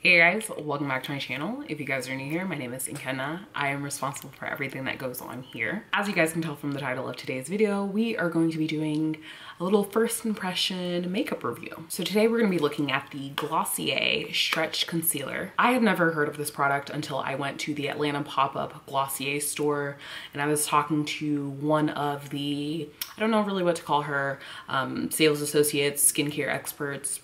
Hey guys, welcome back to my channel. If you guys are new here, my name is Nkenna. I am responsible for everything that goes on here. As you guys can tell from the title of today's video, we are going to be doing a little first impression makeup review. So today we're going to be looking at the Glossier Stretch Concealer. I had never heard of this product until I went to the Atlanta pop-up Glossier store, and I was talking to one of the, I don't know really what to call her, sales associates, skincare experts.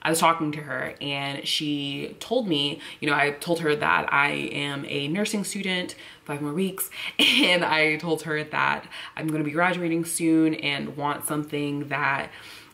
I was talking to her and she told me, I told her that I am a nursing student, 5 more weeks, and I told her that I'm gonna be graduating soon and want something that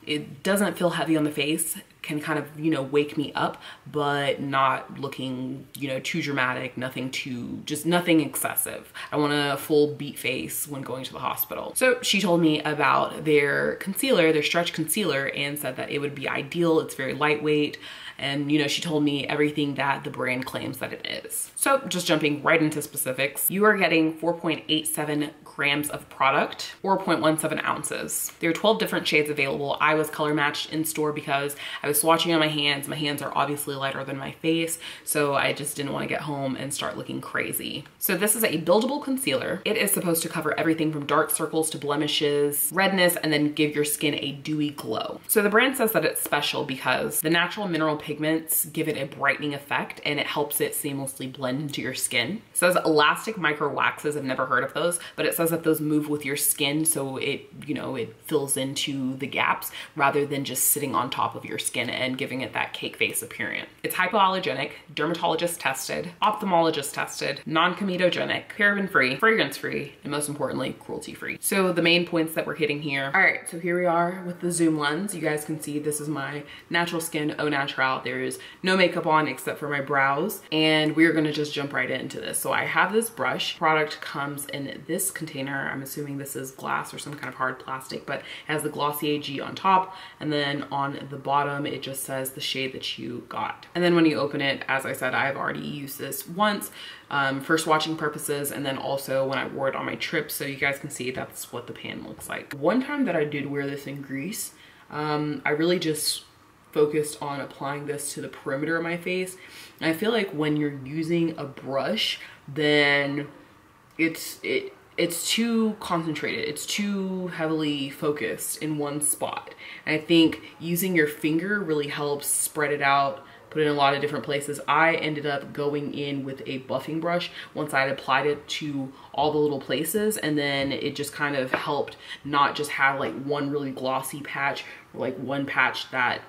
it doesn't feel heavy on the face, can kind of, wake me up, but not looking, too dramatic, nothing excessive. I want a full beat face when going to the hospital. So she told me about their concealer, their stretch concealer, and said that it would be ideal. It's very lightweight. And she told me everything that the brand claims that it is. So just jumping right into specifics, you are getting 4.87 grams of product, 4.17 ounces. There are 12 different shades available. I was color matched in store because I was swatching on my hands. My hands are obviously lighter than my face, so I just didn't want to get home and start looking crazy. So this is a buildable concealer. It is supposed to cover everything from dark circles to blemishes, redness, and then give your skin a dewy glow. So the brand says that it's special because the natural mineral pigments give it a brightening effect and it helps it seamlessly blend into your skin. It says elastic micro waxes. I've never heard of those, but it says that those move with your skin, so it, it fills into the gaps rather than just sitting on top of your skin and giving it that cake face appearance. It's hypoallergenic, dermatologist tested, ophthalmologist tested, non-comedogenic, paraben free, fragrance free, and most importantly, cruelty free. So the main points that we're hitting here. All right, so here we are with the zoom lens. You guys can see this is my natural skin, au naturel. There is no makeup on except for my brows, and we're gonna just jump right into this. So I have this brush. Product comes in this container. I'm assuming this is glass or some kind of hard plastic, but it has the Glossier G on top, and then on the bottom it just says the shade that you got. And then when you open it, as I said, I've already used this once for swatching purposes, and then also when I wore it on my trip, so you guys can see that's what the pan looks like. One time that I did wear this in Greece, I really just focused on applying this to the perimeter of my face. And I feel like when you're using a brush, then it's too concentrated. It's too heavily focused in one spot. And I think using your finger really helps spread it out, put it in a lot of different places. I ended up going in with a buffing brush once I had applied it to all the little places, and then it just kind of helped not just have like one really glossy patch or like one patch that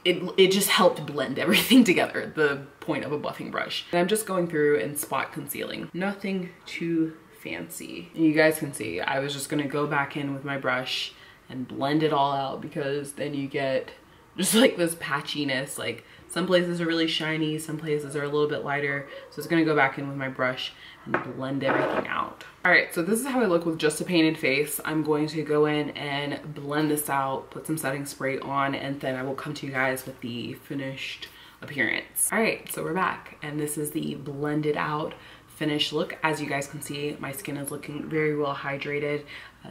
it just helped blend everything together, the point of a buffing brush. And I'm just going through and spot concealing. Nothing too fancy. And you guys can see, I was just gonna go back in with my brush and blend it all out, because then you get just like this patchiness. Like some places are really shiny, some places are a little bit lighter. So it's gonna go back in with my brush and blend everything out. All right, so this is how I look with just a painted face. I'm going to go in and blend this out, put some setting spray on, and then I will come to you guys with the finished appearance. All right, so we're back, and this is the blended out finished look. As you guys can see, my skin is looking very well hydrated.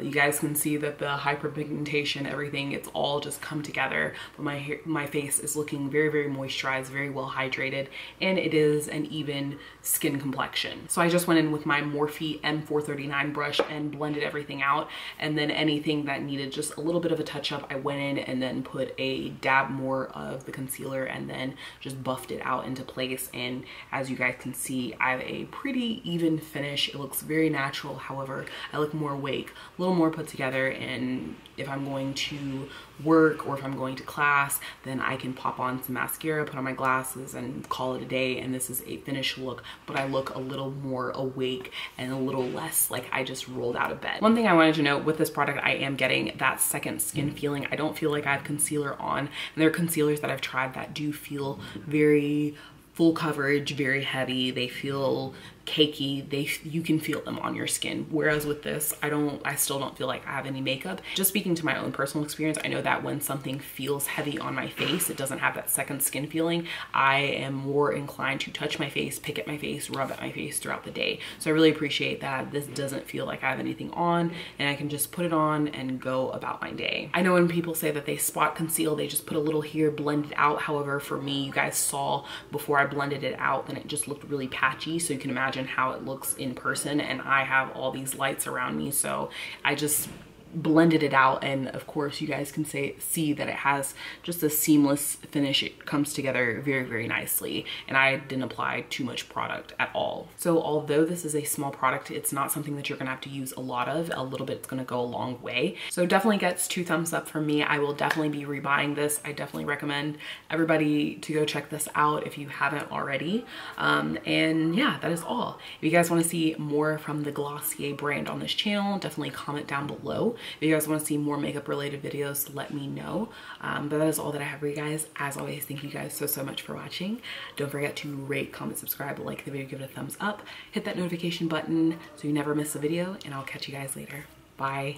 You guys can see that the hyperpigmentation, everything, it's all just come together. But my face is looking very, very moisturized, very well hydrated, and it is an even skin complexion. So I just went in with my Morphe M439 brush and blended everything out. And then anything that needed just a little bit of a touch up, I went in and then put a dab more of the concealer and then just buffed it out into place. And as you guys can see, I have a pretty even finish. It looks very natural. However, I look more awake, a little more put together, and if I'm going to work or if I'm going to class, then I can pop on some mascara, put on my glasses, and call it a day. And this is a finished look, but I look a little more awake and a little less like I just rolled out of bed. One thing I wanted to note with this product, I am getting that second skin feeling. I don't feel like I have concealer on, and there are concealers that I've tried that do feel very full coverage, very heavy. They feel cakey. You can feel them on your skin. Whereas with this, I still don't feel like I have any makeup. Just speaking to my own personal experience, I know that when something feels heavy on my face, it doesn't have that second skin feeling. I am more inclined to touch my face, pick at my face, rub at my face throughout the day. So I really appreciate that this doesn't feel like I have anything on, and I can just put it on and go about my day. I know when people say that they spot conceal, they just put a little here, blend it out. However, for me, you guys saw before I blended it out, then it just looked really patchy. So you can imagine how it looks in person, and I have all these lights around me, so I just blended it out, and of course you guys can see that it has just a seamless finish. It comes together very, very nicely, and I didn't apply too much product at all. So although this is a small product, it's not something that you're gonna have to use a lot of. A little bit's gonna go a long way. So definitely gets 2 thumbs up from me. I will definitely be rebuying this. I definitely recommend everybody to go check this out if you haven't already. And yeah, that is all. If you guys want to see more from the Glossier brand on this channel, definitely comment down below. If you guys want to see more makeup related videos, let me know. But that is all that I have for you guys. As always, thank you guys so much for watching. Don't forget to rate, comment, subscribe, like the video, give it a thumbs up, hit that notification button so you never miss a video, and I'll catch you guys later. Bye.